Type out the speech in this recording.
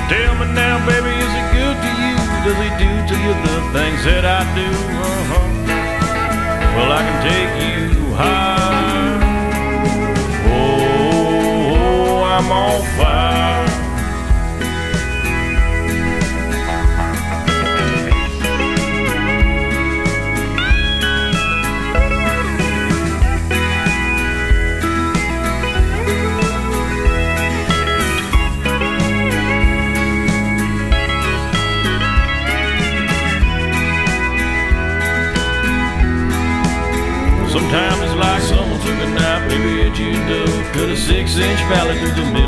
Tell me now, baby, is he good to you? Does he do to you the things that I do? Well, I can take you high. Oh, I'm on fire. Sometimes it's like someone took a knife, maybe at you and cut a 6-inch valley through the middle.